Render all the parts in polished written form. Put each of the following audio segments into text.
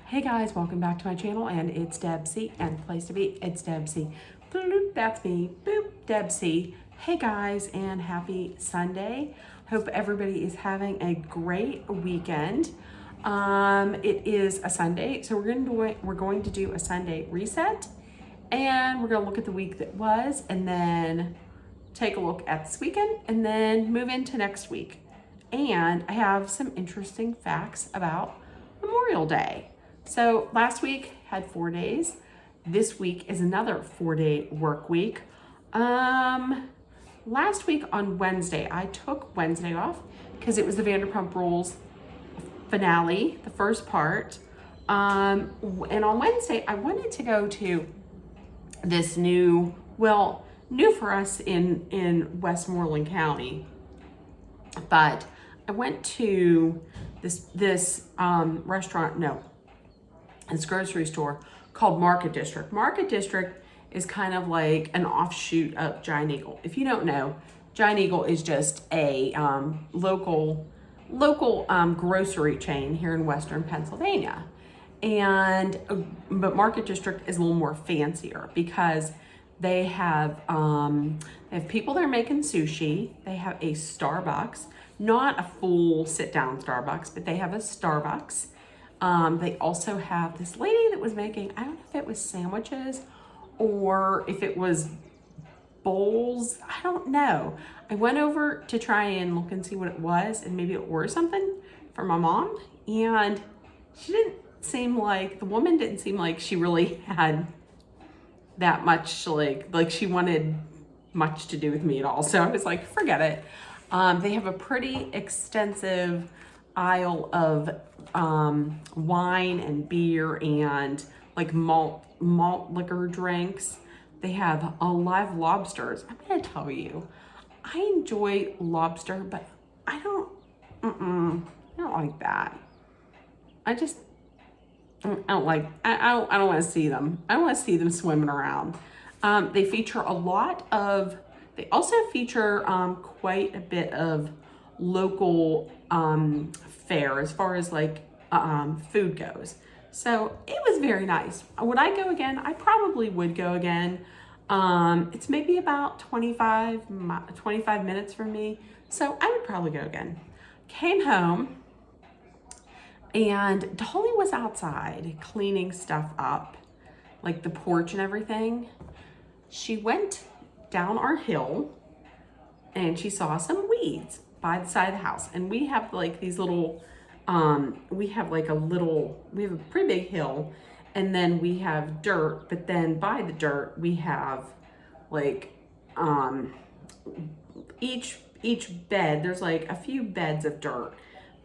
Hey guys, welcome back to my channel, and it's Debsy, and the place to be, it's Debsy. Bloop, that's me, boop, Debsy. Hey guys, and happy Sunday. Hope everybody is having a great weekend. It is a Sunday, so we're going to do a Sunday reset, and we're gonna look at the week that was, and then take a look at this weekend, and then move into next week. And I have some interesting facts about Memorial Day. So last week had 4 days. This week is another 4-day work week. Last week on Wednesday, I took Wednesday off because it was the Vanderpump Rules finale, the first part. And on Wednesday, I wanted to go to this new for us in Westmoreland County, but I went to this grocery store called Market District. Market District is kind of like an offshoot of Giant Eagle. If you don't know, Giant Eagle is just a local grocery chain here in Western Pennsylvania. But Market District is a little more fancier because they have people that are making sushi. They have a Starbucks, not a full sit-down Starbucks, but they have a Starbucks. They also have this lady that was making, I don't know if it was sandwiches or if it was bowls. I don't know. I went over to try and look and see what it was and maybe order something for my mom. And the woman didn't seem like she really had that much, like she wanted much to do with me at all. So I was like, forget it. They have a pretty extensive aisle of wine and beer and like malt liquor drinks. They have live lobsters. I'm gonna tell you, I enjoy lobster, but I don't like that. I don't want to see them. I don't want to see them swimming around. They also feature quite a bit of local fare as far as food goes. So it was very nice. Would I go again? I probably would go again. It's maybe about 25 minutes from me. So I would probably go again. Came home, and Dolly was outside cleaning stuff up, like the porch and everything. She went down our hill and she saw some weeds by the side of the house. And we have like these little, we have a pretty big hill, and then we have dirt, but then by the dirt we have each bed, there's like a few beds of dirt,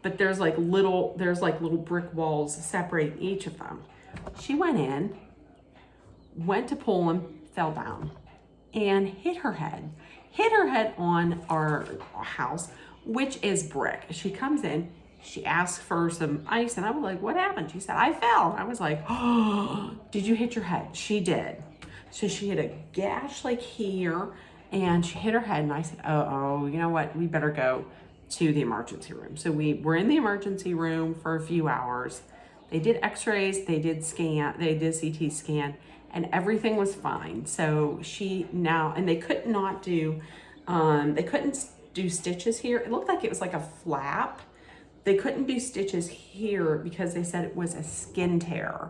but there's little brick walls separating each of them. She went to pull them, fell down, and hit her head on our house, which is brick. She comes in, she asks for some ice, and I was like, what happened? She said, I fell. I was like, oh, did you hit your head? She did. So she had a gash here, and she hit her head, and I said, oh, you know what? We better go to the emergency room. So we were in the emergency room for a few hours. They did x-rays, they did CT scan, and everything was fine. So they couldn't do stitches here. It looked like it was like a flap. They couldn't do stitches here because they said it was a skin tear,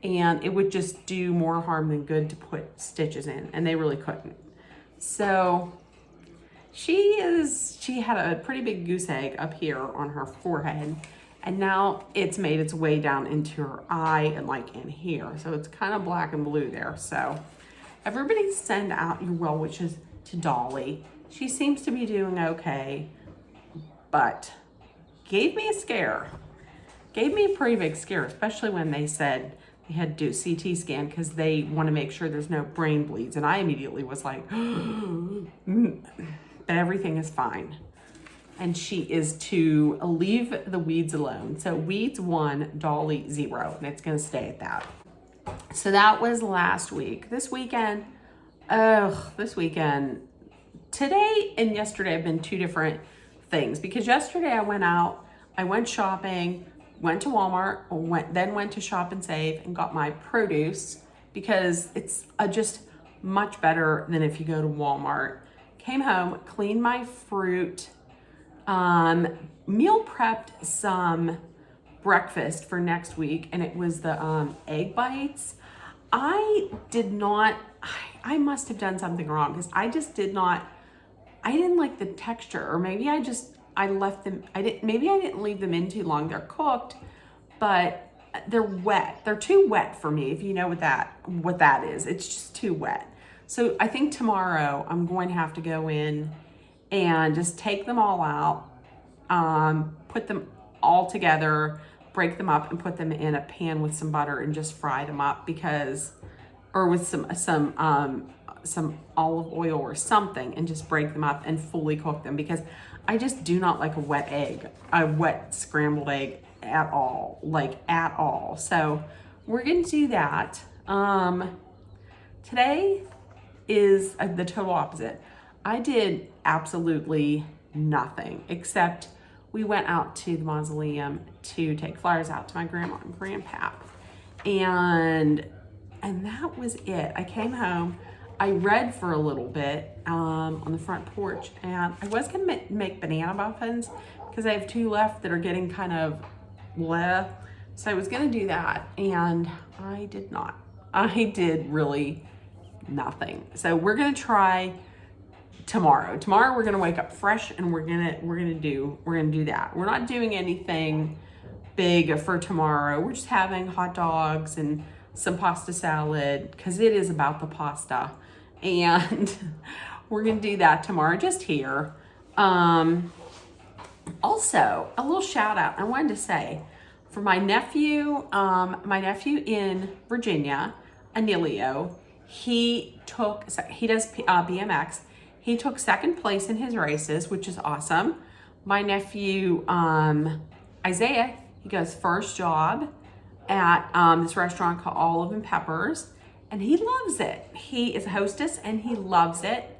and it would just do more harm than good to put stitches in, and they really couldn't. So she had a pretty big goose egg up here on her forehead, and now it's made its way down into her eye and in here. So it's kind of black and blue there. So everybody send out your well wishes to Dolly. She seems to be doing okay, but gave me a scare. Gave me a pretty big scare, especially when they said they had to do CT scan because they want to make sure there's no brain bleeds. And I immediately was like, but everything is fine. And she is to leave the weeds alone. So weeds 1, Dolly 0, and it's going to stay at that. So that was last week. This weekend, today and yesterday have been two different things, because yesterday I went shopping, went to Walmart, then went to Shop and Save and got my produce because it's just much better than if you go to Walmart. Came home, cleaned my fruit, meal prepped some breakfast for next week, and it was the egg bites. I must have done something wrong because I didn't like the texture, or maybe I left them, maybe I didn't leave them in too long. They're cooked, but they're wet. They're too wet for me, if you know what that is. It's just too wet. So I think tomorrow I'm going to have to go in and just take them all out, put them all together, break them up and put them in a pan with some butter and just fry them up or with some olive oil or something, and just break them up and fully cook them, because I just do not like a wet scrambled egg at all, at all. So we're going to do that. Today is the total opposite. I did absolutely nothing except we went out to the mausoleum to take flowers out to my grandma and grandpap. And that was it. I came home, I read for a little bit on the front porch, and I was gonna make banana muffins because I have 2 left that are getting kind of bleh. So I was gonna do that, and I did not. I did really nothing. So we're gonna try tomorrow. Tomorrow we're gonna wake up fresh, and we're gonna do that. We're not doing anything big for tomorrow. We're just having hot dogs and some pasta salad because it is about the pasta, and we're gonna do that tomorrow just here. Also, a little shout out I wanted to say for my nephew in Virginia, Anilio. He does BMX. He took 2nd place in his races, which is awesome. My nephew, Isaiah, he goes first job at this restaurant called Olive and Peppers, and he loves it. He is a hostess, and he loves it,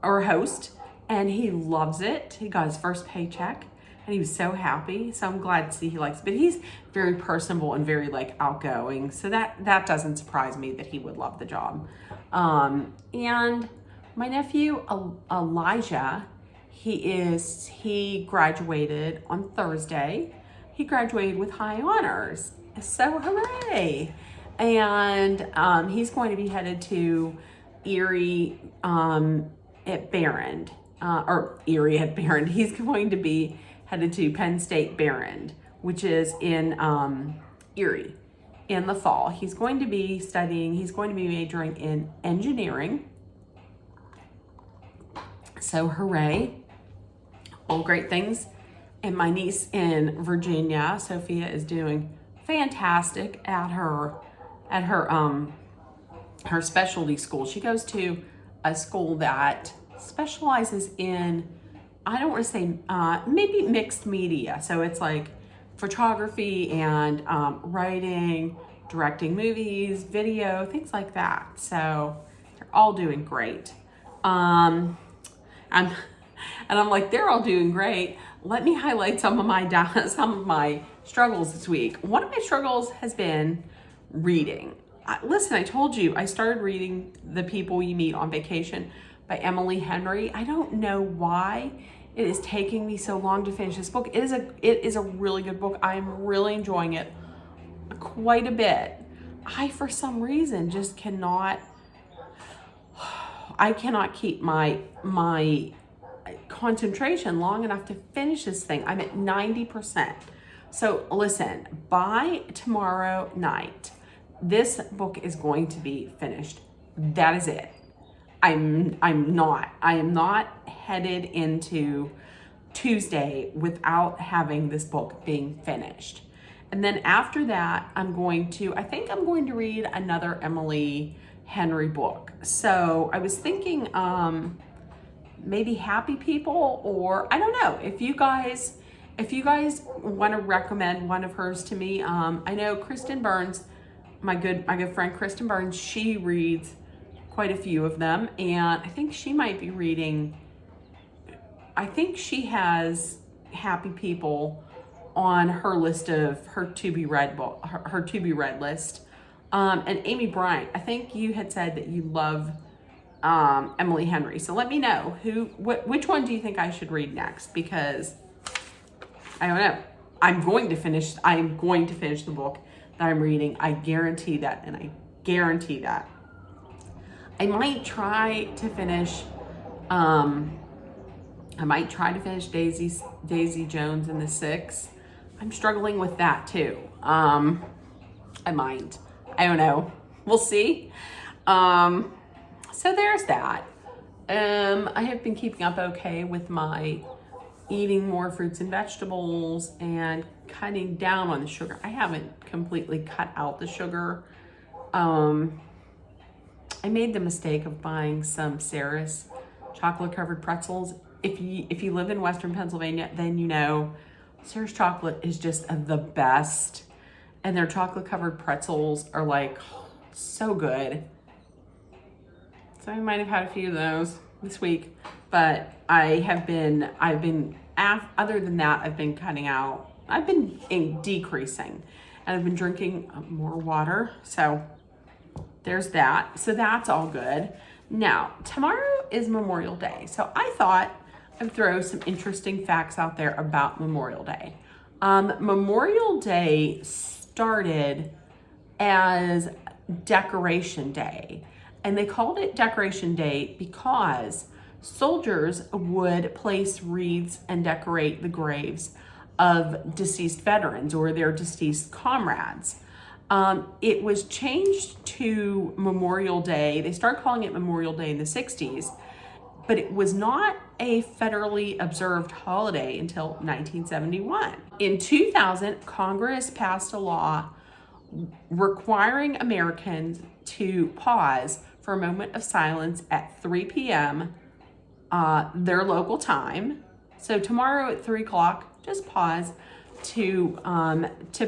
or host, and he loves it. He got his first paycheck, and he was so happy. So I'm glad to see he likes it. But he's very personable and very outgoing, so that doesn't surprise me that he would love the job. And my nephew Elijah, he graduated on Thursday. He graduated with high honors. So hooray! And he's going to be headed to Erie at Behrend, or Erie at Behrend. He's going to be headed to Penn State Behrend, which is in Erie, in the fall. He's going to be majoring in engineering. So hooray, all great things. And my niece in Virginia, Sophia, is doing fantastic at her specialty school. She goes to a school that specializes in, I don't want to say, maybe mixed media. So it's like photography and writing, directing movies, video, things like that. So they're all doing great. I'm like, they're all doing great. Let me highlight some of my struggles this week. One of my struggles has been reading. Listen, I told you I started reading The People You Meet on Vacation by Emily Henry. I don't know why it is taking me so long to finish this book. It is a really good book. I am really enjoying it quite a bit. I, for some reason, just cannot keep my concentration long enough to finish this thing. I'm at 90%. So listen, by tomorrow night, this book is going to be finished. That is it. I am not headed into Tuesday without having this book being finished. And then after that, I think I'm going to read another Emily Henry book. So I was thinking maybe Happy People, or I don't know. If you guys want to recommend one of hers to me, I know Kristen Burns, my good friend Kristen Burns, she reads quite a few of them, and I think she might be reading, I think she has Happy People on her list of her to be read her to be read list. And Amy Bryant, I think you had said that you love Emily Henry. So let me know which one do you think I should read next? Because I don't know. I'm going to finish the book that I'm reading. I guarantee that, and I guarantee that. I might try to finish Daisy Jones and the Six. I'm struggling with that too. I might. I don't know. We'll see. So there's that. I have been keeping up okay with my eating more fruits and vegetables and cutting down on the sugar. I haven't completely cut out the sugar. I made the mistake of buying some Sarah's chocolate covered pretzels. If you live in Western Pennsylvania, then you know Sarah's chocolate is just the best. And their chocolate covered pretzels are like so good. So I might have had a few of those this week, but other than that, I've been cutting out. I've been decreasing, and I've been drinking more water. So there's that. So that's all good. Now, tomorrow is Memorial Day. So I thought I'd throw some interesting facts out there about Memorial Day. Memorial Day started as Decoration Day. And they called it Decoration Day because soldiers would place wreaths and decorate the graves of deceased veterans or their deceased comrades. It was changed to Memorial Day. They started calling it Memorial Day in the 60s, but it was not a federally observed holiday until 1971. In 2000, Congress passed a law requiring Americans to pause for a moment of silence at 3 p.m. Their local time. So tomorrow at 3 o'clock, just pause to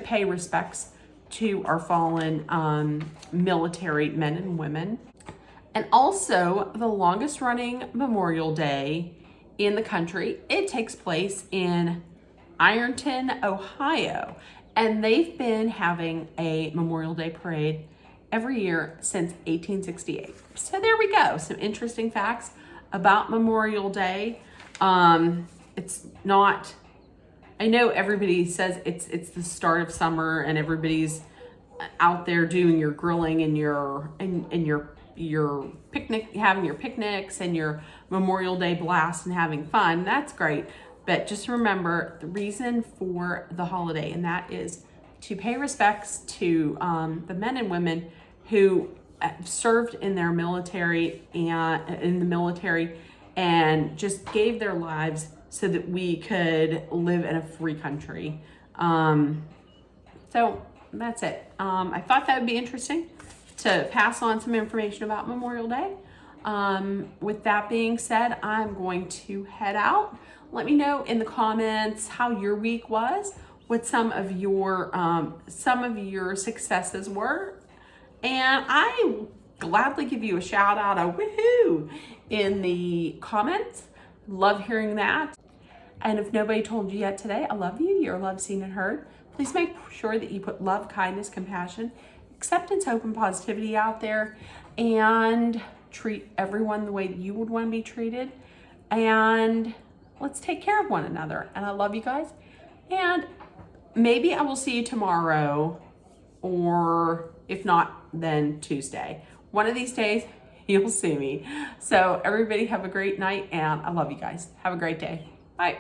pay respects to our fallen military men and women. And also the longest running Memorial Day in the country. It takes place in Ironton, Ohio. And they've been having a Memorial Day parade every year since 1868. So there we go. Some interesting facts about Memorial Day. It's not, I know everybody says it's the start of summer and everybody's out there doing your grilling and your picnic, having your picnics and your Memorial Day blast and having fun. That's great. But just remember the reason for the holiday, and that is to pay respects to the men and women who served in their military and just gave their lives so that we could live in a free country. So that's it. I thought that would be interesting to pass on some information about Memorial Day. With that being said, I'm going to head out. Let me know in the comments how your week was, what some of your successes were, and I gladly give you a shout out, a woohoo, in the comments. Love hearing that. And if nobody told you yet today, I love you. You're loved, seen, and heard. Please make sure that you put love, kindness, compassion, acceptance, hope, and positivity out there, and treat everyone the way that you would want to be treated. And let's take care of one another. And I love you guys. And maybe I will see you tomorrow, or if not, then Tuesday. One of these days, you'll see me. So everybody have a great night, and I love you guys. Have a great day. Bye.